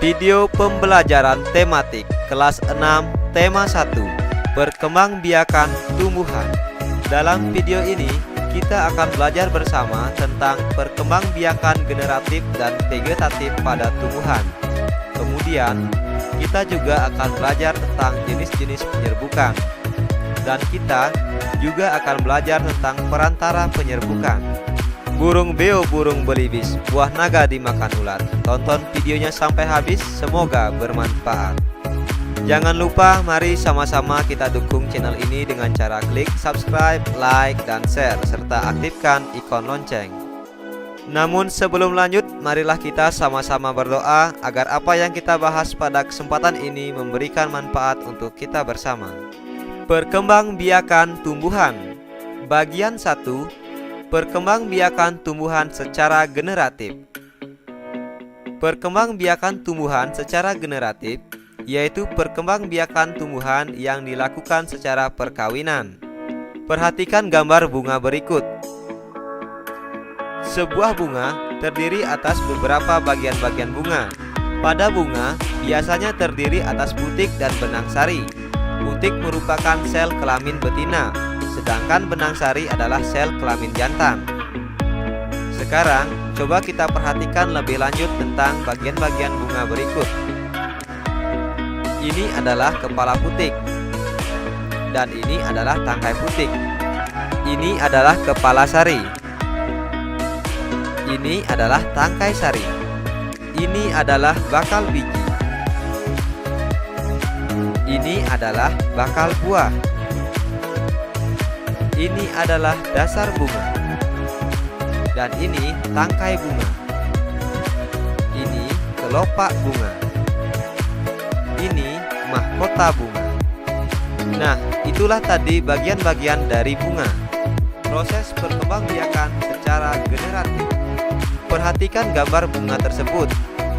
Video pembelajaran tematik kelas 6 tema 1 Perkembangbiakan tumbuhan. Dalam video ini kita akan belajar bersama tentang perkembangbiakan generatif dan vegetatif pada tumbuhan. Kemudian kita juga akan belajar tentang jenis-jenis penyerbukan. Dan kita juga akan belajar tentang perantara penyerbukan. Burung beo burung belibis, buah naga dimakan ular. Tonton videonya sampai habis, semoga bermanfaat. Jangan lupa, mari sama-sama kita dukung channel ini dengan cara klik subscribe, like, dan share, serta aktifkan ikon lonceng. Namun sebelum lanjut, marilah kita sama-sama berdoa agar apa yang kita bahas pada kesempatan ini memberikan manfaat untuk kita bersama. Perkembangbiakan tumbuhan. Bagian 1. Perkembangbiakan tumbuhan secara generatif. Perkembangbiakan tumbuhan secara generatif yaitu perkembangbiakan tumbuhan yang dilakukan secara perkawinan. Perhatikan gambar bunga berikut. Sebuah bunga terdiri atas beberapa bagian-bagian bunga. Pada bunga biasanya terdiri atas butik dan benang sari. Butik merupakan sel kelamin betina, sedangkan benang sari adalah sel kelamin jantan. Sekarang, coba kita perhatikan lebih lanjut tentang bagian-bagian bunga berikut. Ini adalah kepala putik, dan ini adalah tangkai putik. Ini adalah kepala sari. Ini adalah tangkai sari. Ini adalah bakal biji. Ini adalah bakal buah. Ini adalah dasar bunga. Dan ini tangkai bunga. Ini kelopak bunga. Ini mahkota bunga. Nah, itulah tadi bagian-bagian dari bunga. Proses perkembangbiakan secara generatif. Perhatikan gambar bunga tersebut.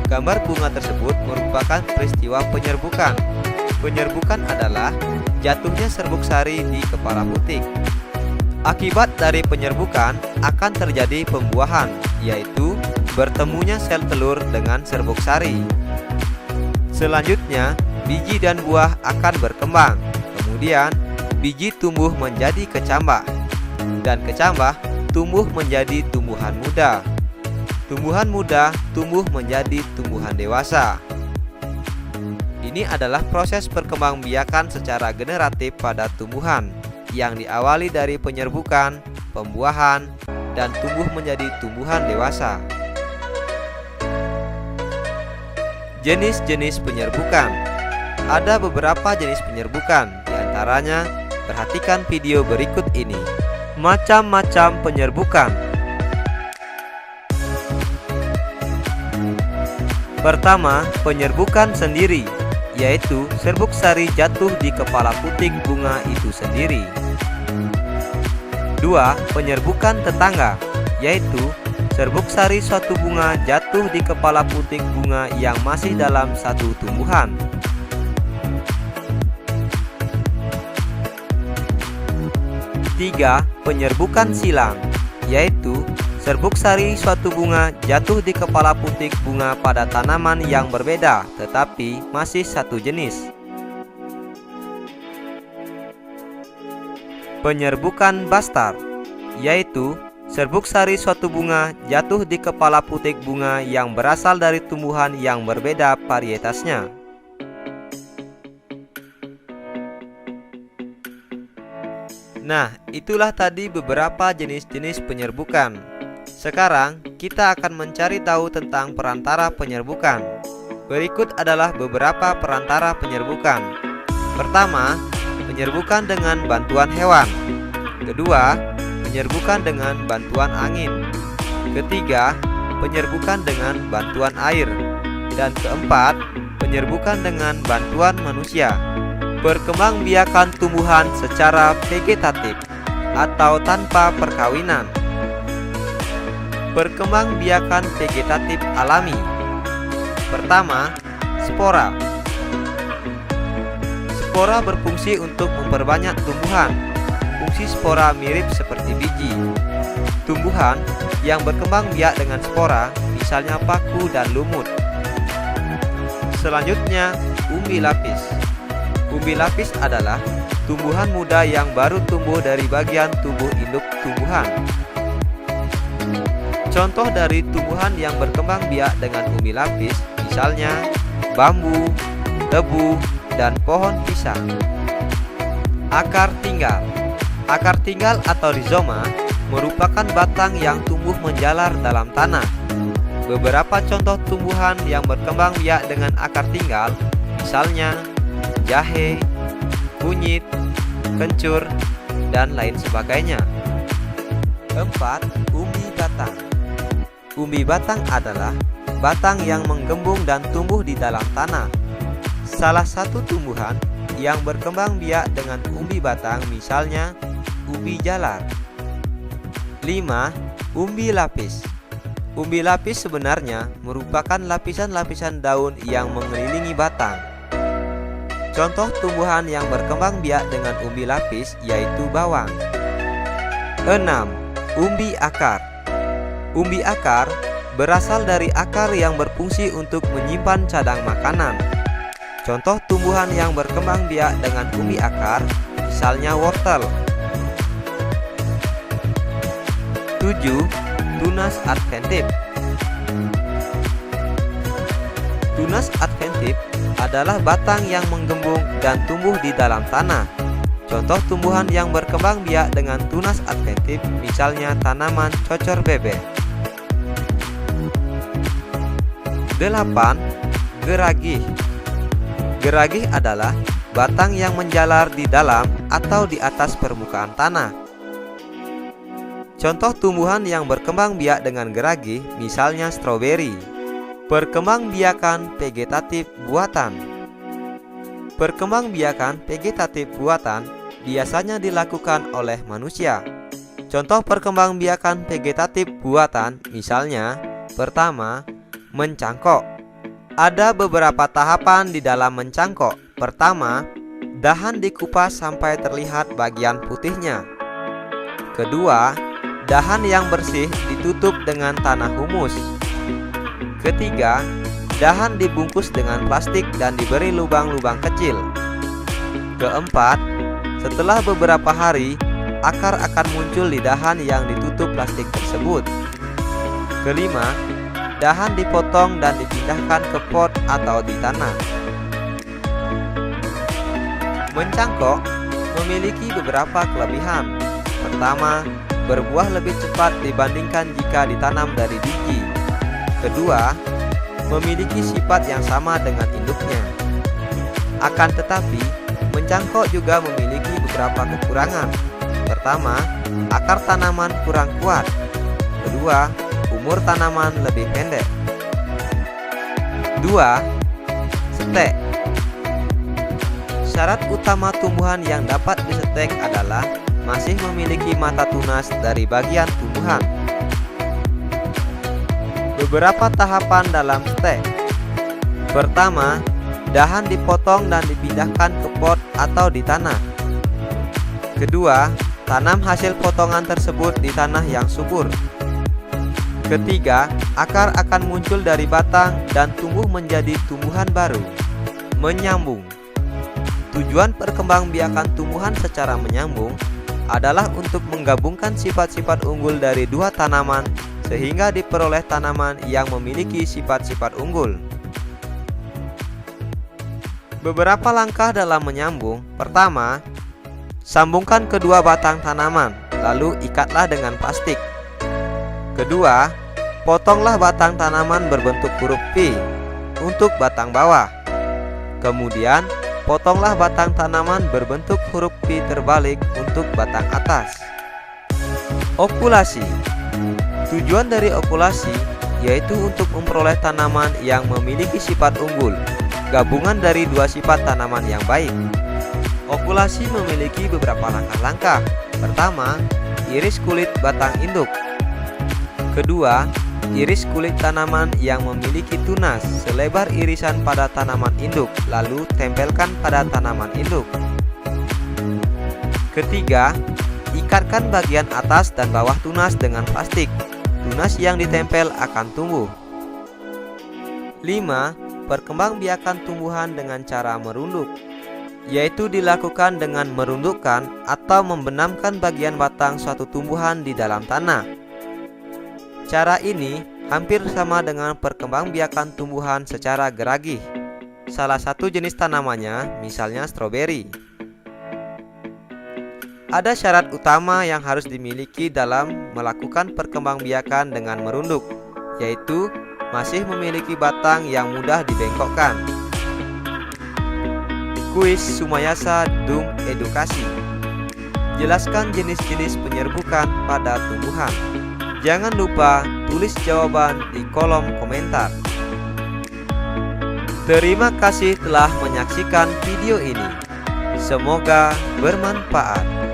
Gambar bunga tersebut merupakan peristiwa penyerbukan. Penyerbukan adalah jatuhnya serbuk sari di kepala putik. Akibat dari penyerbukan akan terjadi pembuahan, yaitu bertemunya sel telur dengan serbuk sari. Selanjutnya, biji dan buah akan berkembang. Kemudian, biji tumbuh menjadi kecambah, dan kecambah tumbuh menjadi tumbuhan muda. Tumbuhan muda tumbuh menjadi tumbuhan dewasa. Ini adalah proses perkembangbiakan secara generatif pada tumbuhan yang diawali dari penyerbukan, pembuahan, dan tumbuh menjadi tumbuhan dewasa. Jenis-jenis penyerbukan. Ada beberapa jenis penyerbukan, diantaranya perhatikan video berikut ini. Macam-macam penyerbukan. Pertama, penyerbukan sendiri, yaitu serbuk sari jatuh di kepala putik bunga itu sendiri. 2. Penyerbukan tetangga, yaitu serbuk sari suatu bunga jatuh di kepala putik bunga yang masih dalam satu tumbuhan. 3. Penyerbukan silang, yaitu serbuk sari suatu bunga jatuh di kepala putik bunga pada tanaman yang berbeda tetapi masih satu jenis. Penyerbukan bastar, yaitu serbuk sari suatu bunga jatuh di kepala putik bunga yang berasal dari tumbuhan yang berbeda varietasnya. Nah, itulah tadi beberapa jenis-jenis penyerbukan. Sekarang kita akan mencari tahu tentang perantara penyerbukan. Berikut adalah beberapa perantara penyerbukan. Pertama, penyerbukan dengan bantuan hewan. Kedua, penyerbukan dengan bantuan angin. Ketiga, penyerbukan dengan bantuan air. Dan keempat, penyerbukan dengan bantuan manusia. Perkembangbiakan tumbuhan secara vegetatif atau tanpa perkawinan. Perkembangbiakan vegetatif alami. Pertama, spora. Spora berfungsi untuk memperbanyak tumbuhan. Fungsi spora mirip seperti biji. Tumbuhan yang berkembang biak dengan spora, misalnya paku dan lumut. Selanjutnya, umbi lapis. Umbi lapis adalah tumbuhan muda yang baru tumbuh dari bagian tubuh induk tumbuhan. Contoh dari tumbuhan yang berkembang biak dengan umbi lapis, misalnya bambu, tebu, dan pohon pisang. Akar tinggal. Akar tinggal atau rizoma merupakan batang yang tumbuh menjalar dalam tanah. Beberapa contoh tumbuhan yang berkembang biak dengan akar tinggal, misalnya jahe, kunyit, kencur, dan lain sebagainya. 4. Umbi batang. Umbi batang adalah batang yang menggembung dan tumbuh di dalam tanah. Salah satu tumbuhan yang berkembang biak dengan umbi batang misalnya umbi jalar. 5. Umbi lapis. Umbi lapis sebenarnya merupakan lapisan-lapisan daun yang mengelilingi batang. Contoh tumbuhan yang berkembang biak dengan umbi lapis yaitu bawang. 6. Umbi akar. Umbi akar berasal dari akar yang berfungsi untuk menyimpan cadang makanan. Contoh tumbuhan yang berkembang biak dengan umbi akar, misalnya wortel. 7. Tunas adventif. Tunas adventif adalah batang yang menggembung dan tumbuh di dalam tanah. Contoh tumbuhan yang berkembang biak dengan tunas adventif, misalnya tanaman cocor bebek. 8. Geragih. Geragih adalah batang yang menjalar di dalam atau di atas permukaan tanah. Contoh tumbuhan yang berkembang biak dengan geragih, misalnya stroberi. Perkembangbiakan vegetatif buatan. Perkembangbiakan vegetatif buatan biasanya dilakukan oleh manusia. Contoh perkembangbiakan vegetatif buatan, misalnya, pertama, mencangkok. Ada beberapa tahapan di dalam mencangkok. Pertama, dahan dikupas sampai terlihat bagian putihnya. Kedua, dahan yang bersih ditutup dengan tanah humus. Ketiga, dahan dibungkus dengan plastik dan diberi lubang-lubang kecil. Keempat, setelah beberapa hari, akar akan muncul di dahan yang ditutup plastik tersebut. Kelima, dahan dipotong dan dipindahkan ke pot atau di tanah. Mencangkok memiliki beberapa kelebihan. Pertama, berbuah lebih cepat dibandingkan jika ditanam dari biji. Kedua, memiliki sifat yang sama dengan induknya. Akan tetapi, mencangkok juga memiliki beberapa kekurangan. Pertama, akar tanaman kurang kuat. Kedua, umur tanaman lebih pendek. 2. Setek. Syarat utama tumbuhan yang dapat disetek adalah masih memiliki mata tunas dari bagian tumbuhan. Beberapa tahapan dalam setek. Pertama, dahan dipotong dan dipindahkan ke pot atau di tanah. Kedua, tanam hasil potongan tersebut di tanah yang subur. Ketiga, akar akan muncul dari batang dan tumbuh menjadi tumbuhan baru. Menyambung. Tujuan perkembangbiakan tumbuhan secara menyambung adalah untuk menggabungkan sifat-sifat unggul dari dua tanaman sehingga diperoleh tanaman yang memiliki sifat-sifat unggul. Beberapa langkah dalam menyambung. Pertama, sambungkan kedua batang tanaman, lalu ikatlah dengan plastik. Kedua, potonglah batang tanaman berbentuk huruf V untuk batang bawah. Kemudian, potonglah batang tanaman berbentuk huruf V terbalik untuk batang atas. Okulasi. Tujuan dari okulasi yaitu untuk memperoleh tanaman yang memiliki sifat unggul, gabungan dari dua sifat tanaman yang baik. Okulasi memiliki beberapa langkah-langkah. Pertama, iris kulit batang induk. Kedua, iris kulit tanaman yang memiliki tunas selebar irisan pada tanaman induk, lalu tempelkan pada tanaman induk. Ketiga, ikatkan bagian atas dan bawah tunas dengan plastik. Tunas yang ditempel akan tumbuh. 5. perkembangbiakan tumbuhan dengan cara merunduk, yaitu dilakukan dengan merundukkan atau membenamkan bagian batang suatu tumbuhan di dalam tanah. Cara ini hampir sama dengan perkembangbiakan tumbuhan secara geragih. Salah satu jenis tanamannya misalnya stroberi. Ada syarat utama yang harus dimiliki dalam melakukan perkembangbiakan dengan merunduk, yaitu masih memiliki batang yang mudah dibengkokkan. Kuis Sumayasa Dung Edukasi. Jelaskan jenis-jenis penyerbukan pada tumbuhan. Jangan lupa tulis jawaban di kolom komentar. Terima kasih telah menyaksikan video ini. Semoga bermanfaat.